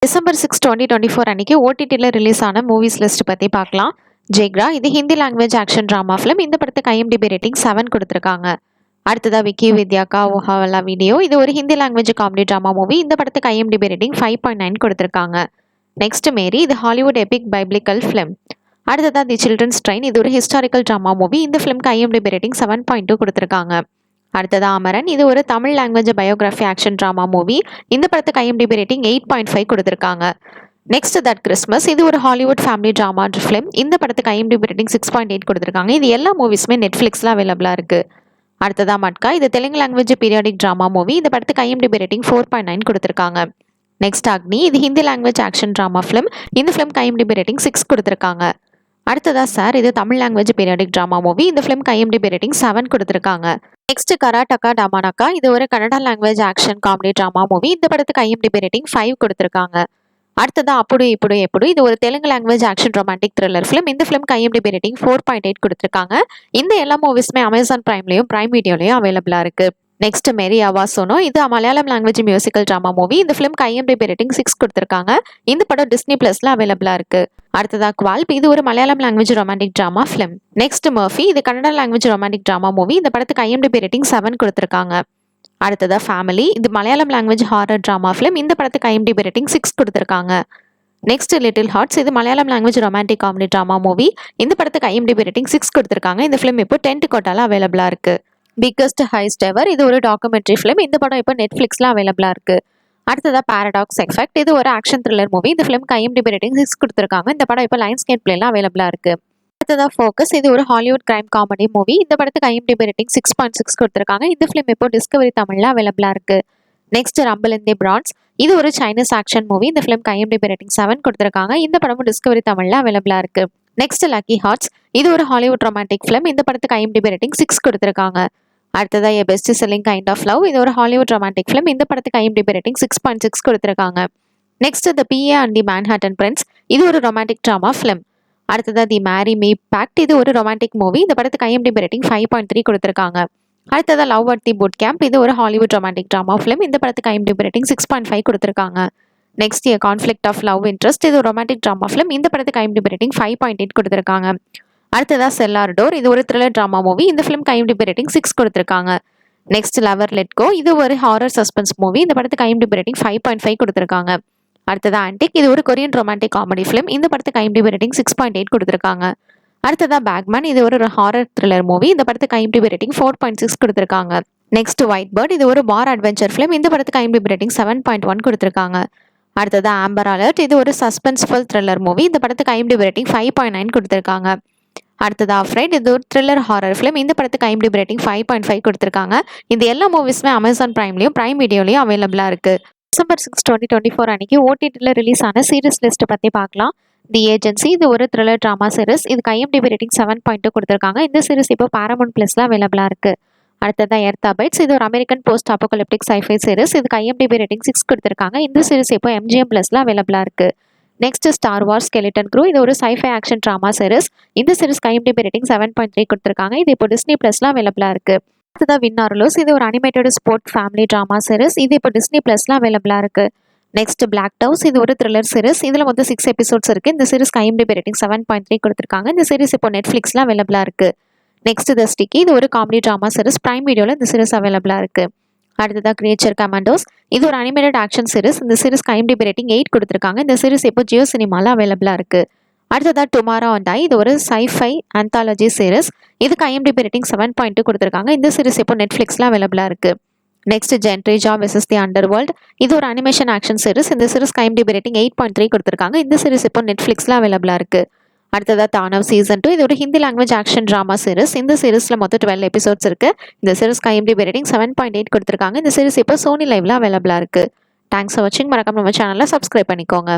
December 6, 2024 அன்னைக்கு ஓடிடியில் release ஆன மூவிஸ் லிஸ்ட் பற்றி பார்க்கலாம். ஜெக்ரா இது Hindi language action drama film. இந்த படத்துக்கு ஐஎம்டிபி ரேட்டிங் 7 கொடுத்துருக்காங்க. அடுத்ததா விக்கி வித்யாக்கா ஓஹாவலா வீடியோ. இது ஒரு Hindi language comedy drama movie. இந்த படத்துக்கு ஐஎம்டிபி ரேட்டிங் 5.9 கொடுத்துருக்காங்க. நெக்ஸ்ட் மேரி இது ஹாலிவுட் எபிக் பைபிளிக்கல் ஃபிலிம். அடுத்ததா தி சில்ட்ரன்ஸ் ட்ரெயின் இது ஒரு ஹிஸ்டாரிக்கல் ட்ராமா மூவி. இந்த ஃபிலிம்க்கு ஐஎம்டிபி ரேட்டிங் 7.2 கொடுத்துருக்காங்க. அடுத்ததா அமரன் இது ஒரு Tamil language biography action drama movie. இந்த படத்துக்கு ஐஎம்டிபி ரேட்டிங் 8.5 கொடுத்துருக்காங்க. நெக்ஸ்ட் தட் கிறிஸ்மஸ் இது ஒரு ஹாலிவுட் ஃபேமிலி ட்ராமா ஃபிலிம். இந்த படத்துக்கு ஐஎம்டிபி ரேட்டிங் 6.8 கொடுத்துருக்காங்க. இது எல்லா மூவிஸுமே நெட்ஃப்ளிக்ஸில் அவைலபிளாக இருக்குது. அடுத்ததா மட்கா இது Telugu language periodic drama movie. இந்த படத்துக்கு ஐஎம்டிபி ரேட்டிங் 4.9 கொடுத்துருக்காங்க. நெக்ஸ்ட் அக்னி இது Hindi language action drama film. இந்த ஃபிலிம்க்கு ஐஎம்டிபி ரேட்டிங் 6 கொடுத்துருக்காங்க. அடுத்ததா சார் இது Tamil language periodic drama movie. இந்த ஃபிலிம்க்கு ஐஎம்டிபி ரேட்டிங் 7 கொடுத்துருக்காங்க. நெக்ஸ்ட் கராட்டக்கா டமானக்கா இது ஒரு Kannada language action comedy drama movie. இந்த படத்துக்கு ஐஎம்டிபி ரேட்டிங் 5 கொடுத்துருக்காங்க. அடுத்ததா அப்புடு இப்படு எப்புடு இது ஒரு Telugu language action romantic thriller film. இந்த ஃபிலிம்க்கு ஐஎம்டிபி ரேட்டிங் 4.8 கொடுத்துருக்காங்க. இந்த எல்லா மூவிஸுமே அமேசான் பிரைம்லையும் பிரைம் வீடியோலையும் அவைலபிளாக இருக்கு. நெக்ஸ்ட் மேரி ஆவாசோனோ இது Malayalam language musical drama movie. இந்த ஃபிலிம்க்கு ஐஎம்டிபி ரேட்டிங் 6 கொடுத்துருக்காங்க. இந்த படம் டிஸ்னி பிளஸ்ல அவைலபிளாக இருக்கு. அடுத்ததா குவால்ப் இது ஒரு Malayalam language romantic drama film. Next Murphy இது Kannada language romantic drama movie. இந்த படத்துக்கு ஐஎம்டிபி ரேட்டிங் 7 கொடுத்துருக்காங்க. அடுத்ததா ஃபேமிலி இது Malayalam language horror drama film. இந்த படத்துக்கு ஐஎம்டிபி ரேட்டிங் 6 கொடுத்துருக்காங்க. நெக்ஸ்ட் லிட்டில் ஹார்ட்ஸ் இது Malayalam language romantic comedy drama movie. இந்த படத்துக்கு ஐஎம்டிபி ரேட்டிங் 6 கொடுத்துருக்காங்க. இந்த ஃபிலிம் இப்போ 10 கோட்டால அவைலபிளாக இருக்கு. பிக்கஸ்ட் ஹைஸ்ட் எவர் இது ஒரு டாக்குமெண்ட்ரி ஃபிலிம். இந்த படம் இப்போ நெட்ஃப்ளிக்ஸ்ல அவைலபிளாக இருக்கு. அடுத்ததா பாரடாக்ஸ் எஃபெக்ட் இது ஒரு ஆக்ஷன் த்ரில்லர் மூவி. இந்த ஃபிலிம்க்கு ஐஎம்டிபி ரேட்டிங் 6 கொடுத்துருக்காங்க. இந்த படம் இப்போ லைன்ஸ் கேட் பிளேல அவைலபிளாக இருக்கு. அடுத்ததா ஃபோக்கஸ் இது ஒரு ஹாலிவுட் கிரைம் காமெடி மூவி. இந்த படத்துக்கு ஐஎம்டிபி ரேட்டிங் 6.6 கொடுத்துருக்காங்க. இந்த ஃபிலிம் இப்போ டிஸ்கவரி தமிழ்ல அவைலபிளாக இருக்கு. நெக்ஸ்ட் ரம்பிள் இன் தி பிரான்ஸ் இது ஒரு சைனீஸ் ஆக்ஷன் மூவி. இந்த ஃபிலிம்க்கு ஐஎம்டிபி ரேட்டிங் 7 கொடுத்துருக்காங்க. இந்த படமும் டிஸ்கவரி தமிழ்ல அவைலபிளாக இருக்கு. நெக்ஸ்ட் லக்கி ஹார்ட்ஸ் இது ஒரு ஹாலிவுட் ரொமான்டிக் ஃபிலிம். இந்த படத்துக்கு ஐஎம்டிபி ரேட்டிங் 6 கொடுத்துருக்காங்க. அடுத்ததா a best selling kind of love இது ஒரு ஹாலிவுட் ரொமான்டிக் ஃபிலிம். இந்த படத்துக்கு ஐஎம்டிபி ரேட்டிங் 6.6 கொடுத்துருக்காங்க. Next the pea and the Manhattan prince இது ஒரு ரொமான்டிக் ட்ராமா ஃபிலிம். அடுத்ததா தி மேரி மீ பேக்ட் இது ஒரு ரொமான்டிக் மூவி. இந்த படத்துக்கு ஐஎம்டிபி ரேட்டிங் 5.3 கொடுத்துருக்காங்க. அடுத்ததா love at the boot camp இது ஒரு ஹாலிவுட் ரொமான்டிக் ட்ராமா ஃபிலிம். இந்த படத்துக்கு ஐஎம்டிபி ரேட்டிங் 6.5 கொடுத்துருக்காங்க. Next a conflict of love interest இது ஒரு ரொமான்டிக் ட்ராமா ஃபிலிம். இந்த படத்துக்கு ஐஎம்டிபி ரேட்டிங் 5.8 கொடுத்துருக்காங்க. அடுத்ததா செல்லார் டோர் இது ஒரு த்ரில்லர் ட்ராமா மூவி. இந்த ஃபிலிம்க்கு ஐஎம்டிபி ரேட்டிங் 6 கொடுத்துருக்காங்க. நெக்ஸ்ட் லவர் லெட் கோ இது ஒரு ஹாரர் சஸ்பென்ஸ் மூவி. இந்த படத்துக்கு ஐஎம்டிபி ரேட்டிங் 5.5 கொடுத்துருக்காங்க. அடுத்ததா ஆன்டிக் இது ஒரு கொரியன் ரொமான்டிக் காமெடி ஃபிலிம். இந்த படத்துக்கு ஐஎம்டிபி ரேட்டிங் 6.8 கொடுத்துருக்காங்க. அடுத்ததா பேக்மேன் இது ஒரு ஹாரர் த்ரில்லர் மூவி. இந்த படத்துக்கு ஐஎம்டிபி ரேட்டிங் 4.6 கொடுத்துருக்காங்க. நெக்ஸ்ட் ஒயிட் பேர்ட் இது ஒரு வார் அட்வென்ச்சர் ஃபிலிம். இந்த படத்துக்கு ஐஎம்டிபி ரேட்டிங் 7.1 கொடுத்துருக்காங்க. அடுத்ததா ஆம்பர் அலர்ட் இது ஒரு சஸ்பென்ஸ்ஃபுல் த்ரில்லர் மூவி. இந்த படத்துக்கு ஐஎம்டிபி ரேட்டிங் 5.9 கொடுத்துருக்காங்க. அடுத்ததா அஃப்ரைட் இது ஒரு த்ரில்லர் ஹாரர் ஃபிலிம். இந்த படத்துக்கு ஐஎம்டிபி ரேட்டிங் 5.5 கொடுத்துருக்காங்க. இந்த எல்லா மூவிஸுமே அமேசான் பிரைம்லையும் பிரைம் வீடியோலையும் அவைலபிளாக இருக்கு. டிசம்பர் 6, 2024 அன்னைக்கு ஓடிடியில் ரிலீஸ் ஆன சீரிஸ் லிஸ்ட் பற்றி பார்க்கலாம். தி ஏஜென்சி இது ஒரு த்ரில்லர் ட்ராமா சீரிஸ். இதுக்கு ஐஎம்டிபி ரேட்டிங் 7.2 கொடுத்துருக்காங்க. இந்த சீரிஸ் இப்போ பாரமௌண்ட் பிளஸ்ல அவைலபிளாக இருக்கு. அடுத்ததா எர்த் அபைட்ஸ் இது ஒரு American post apocalyptic sci-fi series. இதுக்கு ஐஎம்டிபி ரேட்டிங் 6 கொடுத்துருக்காங்க. இந்த சீரிஸ் இப்போ எம்ஜிஎம் பிளஸ்ல அவைலபிளாக இருக்கு. Next Star Wars Skeleton Crew இது ஒரு சைஃபை ஆக்ஷன் ட்ராமா சீரிஸ். இந்த சீரிஸ்க்கு ஐஎம்டிபி ரேட்டிங் 7.3 கொடுத்துருக்காங்க. இது இப்போ டிஸ்னி பிளஸ்ல அவைலபிளாக இருக்கு. அடுத்ததா வின் ஆர் லூஸ் இது ஒரு animated sport family drama series. இது இப்போ டிஸ்னி பிளஸ்ல அவைலபிளாக இருக்கு. நெக்ஸ்ட் பிளாக் டவுஸ் இது ஒரு த்ரில்லர் சீரிஸ். இதில் வந்து 6 எபிசோட்ஸ் இருக்கு. இந்த சீரிஸ்க்கு ஐஎம்டிபி ரேட்டிங் 7.3 கொடுத்துருக்காங்க. இந்த சீரிஸ் இப்போ நெட்ஃப்ளிக்ஸ்ல அவைலபிளாக இருக்கு. நெக்ஸ்ட் த ஸ்டிக்கி இது ஒரு காமெடி ட்ராமா சீரிஸ். பிரைம் வீடியோவில் இந்த சீரிஸ் அவைலபிளாக இருக்கு. அடுத்ததா கிரியேச்சர் கமாண்டோஸ் இது ஒரு அனிமேட்டட் ஆக்ஷன் சீரிஸ். இந்த சீரிஸ்க்கு ஐஎம்டிபி ரேட்டிங் 8 கொடுத்துருக்காங்க. இந்த சீரிஸ் இப்போ ஜியோ சினிமாவில் அவைலபிளாக இருக்கு. அடுத்ததா டுமாரோ அண்ட் ஐ இது ஒரு சைஃபை ஆந்தாலஜி சீரிஸ். இதுக்கு ஐஎம்டிபி ரேட்டிங் 7.2 கொடுத்துருக்காங்க. இந்த சீரிஸ் இப்போ நெட்ஃப்ளிக்ஸ்ல அவைலபிளாக இருக்கு. நெக்ஸ்ட் ஜென்ட்ரிஜா வெர்சஸ் தி அண்டர் வேர்ல்ட் இது ஒரு அனிமேஷன் ஆக்ஷன் சீரிஸ். இந்த சீரிஸ்க்கு ஐஎம்டிபி ரேட்டிங் 8.3 கொடுத்துருக்காங்க. இந்த சீரிஸ் இப்போ நெட்ஃப்ளிக்ஸ்ல அவைலபிளாக இருக்கு. அடுத்ததா தானவ் சீசன் 2 இது ஒரு Hindi language action drama series. இந்த சீரிஸ்ல மொத்தம் 12 எபிசோட்ஸ் இருக்கு. இந்த சீரிஸ்க்கு ஐஎம்டிபி ரேட்டிங் 7.8 கொடுத்துருக்காங்க. இந்த சீரிஸ் இப்போ சோனி லைவ்ல அவைலபிளாக இருக்கு. தேங்க்ஸ் ஃபார் வாட்சிங். மறக்காம நம்ம சேனலை சப்ஸ்கிரைப் பண்ணிக்கோங்க.